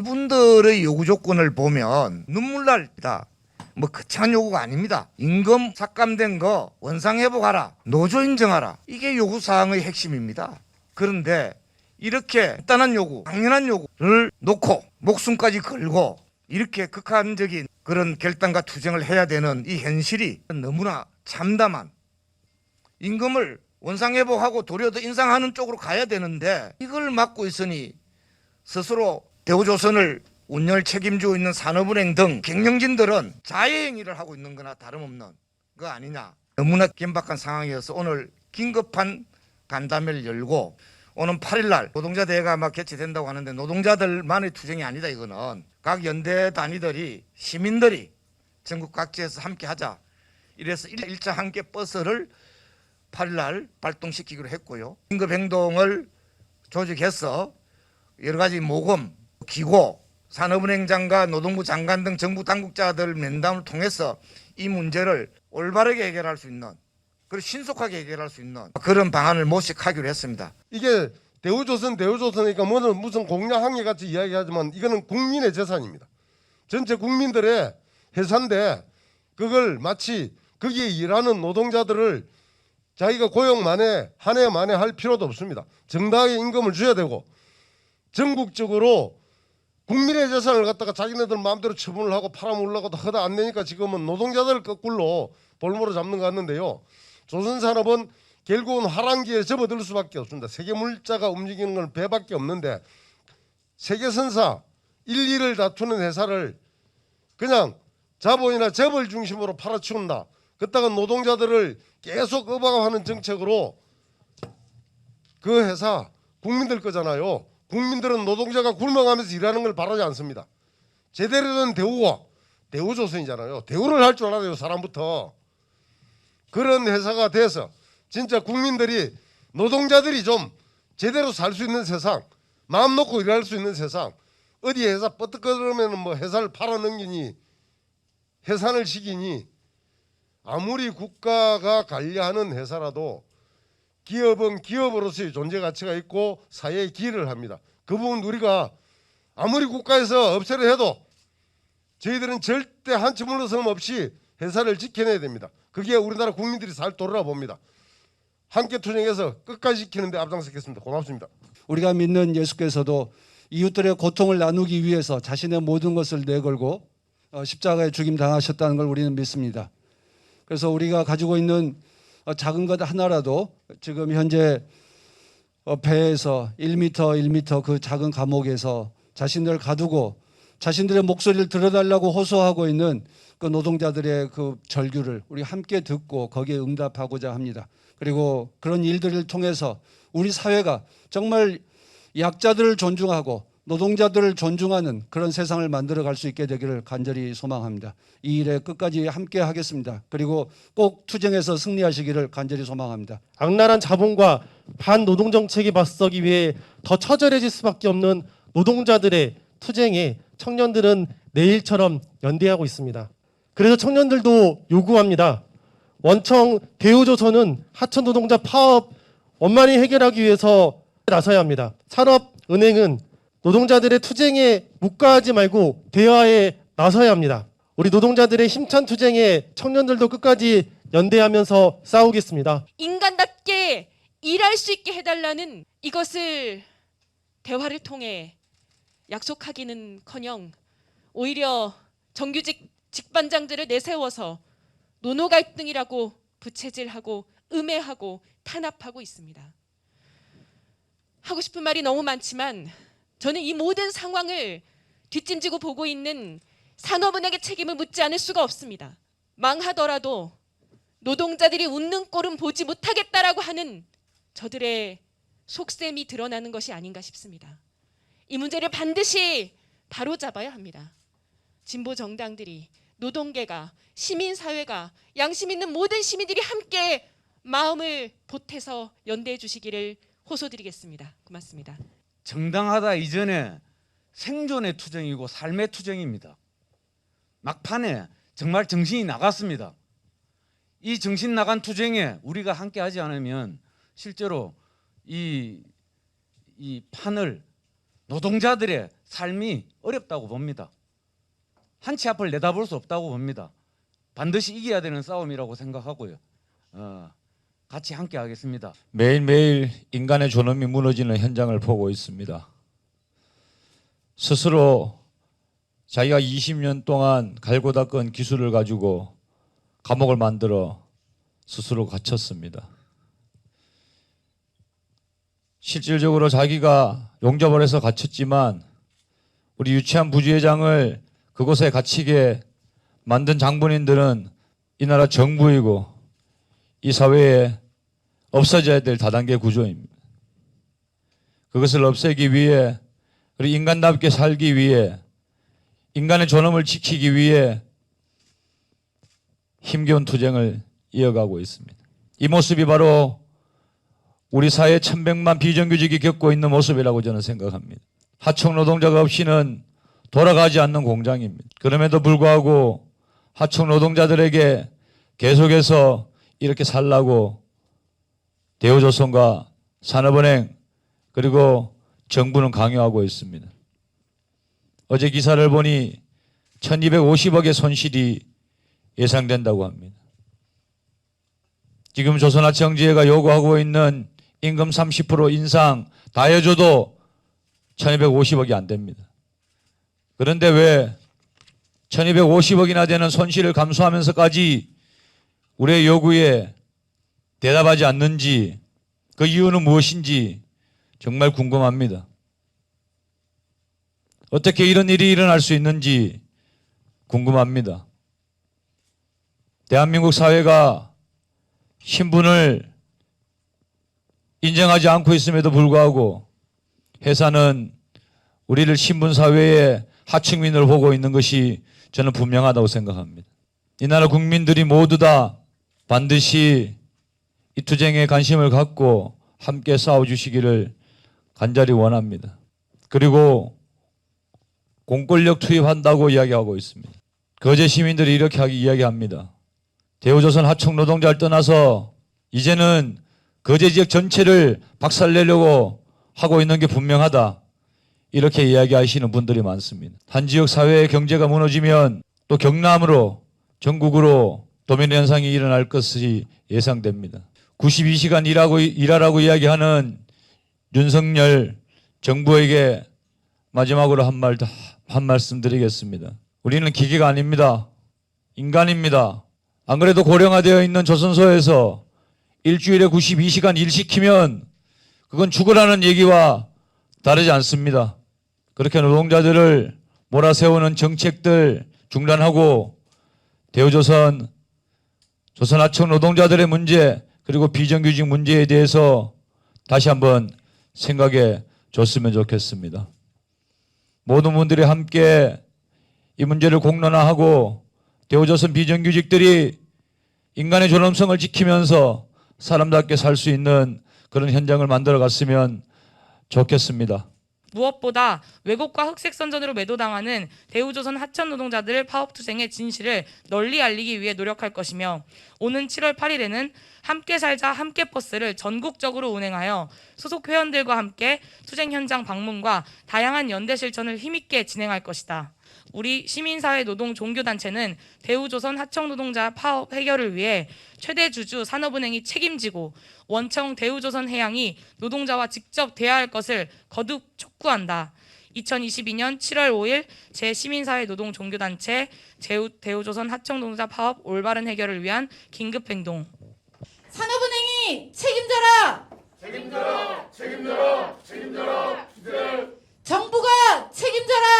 이분들의 요구 조건을 보면 눈물 납니다. 뭐 거창한 요구가 아닙니다. 임금 삭감된 거 원상 회복하라, 노조 인정하라, 이게 요구 사항의 핵심입니다. 그런데 이렇게 간단한 요구, 당연한 요구를 놓고 목숨까지 걸고 이렇게 극한적인 그런 결단과 투쟁을 해야 되는 이 현실이 너무나 참담한, 임금을 원상 회복하고 도리어 더 인상하는 쪽으로 가야 되는데 이걸 막고 있으니 스스로 대우조선을 운영을 책임지고 있는 산업은행 등 경영진들은 자해행위를 하고 있는 거나 다름없는 거 아니냐. 너무나 긴박한 상황이어서 오늘 긴급한 간담회를 열고 오는 8일 날 노동자 대회가 아마 개최된다고 하는데 노동자들만의 투쟁이 아니다. 이거는 각 연대 단위들이, 시민들이 전국 각지에서 함께 하자. 이래서 일차 함께 버스를 8일 날 발동시키기로 했고요. 긴급 행동을 조직해서 여러 가지 모금, 기고, 산업은행장과 노동부 장관 등 정부 당국자들 면담을 통해서 이 문제를 올바르게 해결할 수 있는, 그리고 신속하게 해결할 수 있는 그런 방안을 모색하기로 했습니다. 이게 대우조선이니까 무슨 공략항해 같이 이야기하지만 이거는 국민의 재산입니다. 전체 국민들의 회사인데 그걸 마치 거기에 일하는 노동자들을 자기가 고용 만에 한 해 만에 할 필요도 없습니다. 정당하게 임금을 줘야 되고 전국적으로 국민의 재산을 갖다가 자기네들 마음대로 처분을 하고 팔아먹으려고도 하다 안 되니까 지금은 노동자들 거꾸로 볼모로 잡는 것 같는데요. 조선산업은 결국은 화랑기에 접어들 수밖에 없습니다. 세계 물자가 움직이는 건 배밖에 없는데 세계선사 1, 2를 다투는 회사를 그냥 자본이나 재벌 중심으로 팔아치운다. 그따가 노동자들을 계속 억압하는 정책으로 그 회사 국민들 거잖아요. 국민들은 노동자가 굶어가면서 일하는 걸 바라지 않습니다. 제대로 된 대우가 대우조선이잖아요. 대우를 할 줄 알아야 돼요. 사람부터. 그런 회사가 돼서 진짜 국민들이 노동자들이 좀 제대로 살 수 있는 세상, 마음 놓고 일할 수 있는 세상, 어디 회사 뻗떡거리면 뭐 회사를 팔아넘기니 해산을 시키니 아무리 국가가 관리하는 회사라도 기업은 기업으로서의 존재 가치가 있고 사회에 기여를 합니다. 그 부분 우리가 아무리 국가에서 없애려 해도 저희들은 절대 한치 물러섬 없이 회사를 지켜내야 됩니다. 그게 우리나라 국민들이 살 도리라 봅니다. 함께 투쟁해서 끝까지 지키는 데 앞장서겠습니다. 고맙습니다. 우리가 믿는 예수께서도 이웃들의 고통을 나누기 위해서 자신의 모든 것을 내걸고 십자가에 죽임 당하셨다는 걸 우리는 믿습니다. 그래서 우리가 가지고 있는 작은 것 하나라도 지금 현재 배에서 1m 그 작은 감옥에서 자신들을 가두고 자신들의 목소리를 들어달라고 호소하고 있는 그 노동자들의 그 절규를 우리 함께 듣고 거기에 응답하고자 합니다. 그리고 그런 일들을 통해서 우리 사회가 정말 약자들을 존중하고 노동자들을 존중하는 그런 세상을 만들어갈 수 있게 되기를 간절히 소망합니다. 이 일에 끝까지 함께 하겠습니다. 그리고 꼭 투쟁해서 승리하시기를 간절히 소망합니다. 악랄한 자본과 반노동 정책에 맞서기 위해 더 처절해질 수밖에 없는 노동자들의 투쟁에 청년들은 내일처럼 연대하고 있습니다. 그래서 청년들도 요구합니다. 원청 대우조선은 하청 노동자 파업 원만히 해결하기 위해서 나서야 합니다. 산업은행은 노동자들의 투쟁에 묵과하지 말고 대화에 나서야 합니다. 우리 노동자들의 힘찬 투쟁에 청년들도 끝까지 연대하면서 싸우겠습니다. 인간답게 일할 수 있게 해달라는 이것을 대화를 통해 약속하기는커녕 오히려 정규직 직반장들을 내세워서 노노 갈등이라고 부채질하고 음해하고 탄압하고 있습니다. 하고 싶은 말이 너무 많지만 저는 이 모든 상황을 뒷짐지고 보고 있는 산업은행의 책임을 묻지 않을 수가 없습니다. 망하더라도 노동자들이 웃는 꼴은 보지 못하겠다라고 하는 저들의 속셈이 드러나는 것이 아닌가 싶습니다. 이 문제를 반드시 바로잡아야 합니다. 진보 정당들이, 노동계가, 시민사회가, 양심 있는 모든 시민들이 함께 마음을 보태서 연대해 주시기를 호소드리겠습니다. 고맙습니다. 정당하다 이전에 생존의 투쟁이고 삶의 투쟁입니다. 막판에 정말 정신이 나갔습니다. 이 정신 나간 투쟁에 우리가 함께 하지 않으면 실제로 이 판을 노동자들의 삶이 어렵다고 봅니다. 한 치 앞을 내다볼 수 없다고 봅니다. 반드시 이겨야 되는 싸움이라고 생각하고요. 같이 함께 하겠습니다. 매일매일 인간의 존엄이 무너지는 현장을 보고 있습니다. 스스로 자기가 20년 동안 갈고 닦은 기술을 가지고 감옥을 만들어 스스로 갇혔습니다. 실질적으로 자기가 용접을 해서 갇혔지만 우리 유치한 부주의장을 그곳에 갇히게 만든 장본인들은 이 나라 정부이고 이 사회에 없어져야 될 다단계 구조입니다. 그것을 없애기 위해 우리 인간답게 살기 위해 인간의 존엄을 지키기 위해 힘겨운 투쟁을 이어가고 있습니다. 이 모습이 바로 우리 사회 1100만 비정규직이 겪고 있는 모습이라고 저는 생각합니다. 하청 노동자가 없이는 돌아가지 않는 공장입니다. 그럼에도 불구하고 하청 노동자들에게 계속해서 이렇게 살라고 대우조선과 산업은행 그리고 정부는 강요하고 있습니다. 어제 기사를 보니 1250억의 손실이 예상된다고 합니다. 지금 조선하청지회가 요구하고 있는 임금 30% 인상 다 해줘도 1250억이 안 됩니다. 그런데 왜 1250억이나 되는 손실을 감수하면서까지 우리의 요구에 대답하지 않는지 그 이유는 무엇인지 정말 궁금합니다. 어떻게 이런 일이 일어날 수 있는지 궁금합니다. 대한민국 사회가 신분을 인정하지 않고 있음에도 불구하고 회사는 우리를 신분사회의 하층민으로 보고 있는 것이 저는 분명하다고 생각합니다. 이 나라 국민들이 모두 다 반드시 이 투쟁에 관심을 갖고 함께 싸워주시기를 간절히 원합니다. 그리고 공권력 투입한다고 이야기하고 있습니다. 거제 시민들이 이렇게 이야기합니다. 대우조선 하청 노동자를 떠나서 이제는 거제 지역 전체를 박살내려고 하고 있는 게 분명하다. 이렇게 이야기하시는 분들이 많습니다. 한 지역 사회의 경제가 무너지면 또 경남으로 전국으로 도미노 현상이 일어날 것이 예상됩니다. 92시간 일하라고 이야기하는 윤석열 정부에게 마지막으로 한 말씀 드리겠습니다. 우리는 기계가 아닙니다. 인간입니다. 안 그래도 고령화되어 있는 조선소에서 일주일에 92시간 일 시키면 그건 죽으라는 얘기와 다르지 않습니다. 그렇게 노동자들을 몰아세우는 정책들 중단하고 대우조선, 조선하청 노동자들의 문제 그리고 비정규직 문제에 대해서 다시 한번 생각해 줬으면 좋겠습니다. 모든 분들이 함께 이 문제를 공론화하고 대우조선 비정규직들이 인간의 존엄성을 지키면서 사람답게 살 수 있는 그런 현장을 만들어 갔으면 좋겠습니다. 무엇보다 왜곡과 흑색 선전으로 매도당하는 대우조선 하청 노동자들의 파업투쟁의 진실을 널리 알리기 위해 노력할 것이며 오는 7월 8일에는 함께 살자 함께 버스를 전국적으로 운행하여 소속 회원들과 함께 투쟁 현장 방문과 다양한 연대 실천을 힘있게 진행할 것이다. 우리 시민사회 노동 종교단체는 대우조선 하청 노동자 파업 해결을 위해 최대 주주 산업은행이 책임지고 원청 대우조선 해양이 노동자와 직접 대화할 것을 거듭 촉구한다. 2022년 7월 5일 제시민사회 노동 종교단체 대우조선 하청 노동자 파업 올바른 해결을 위한 긴급행동. 산업은행이 책임져라! 정부가 책임져라!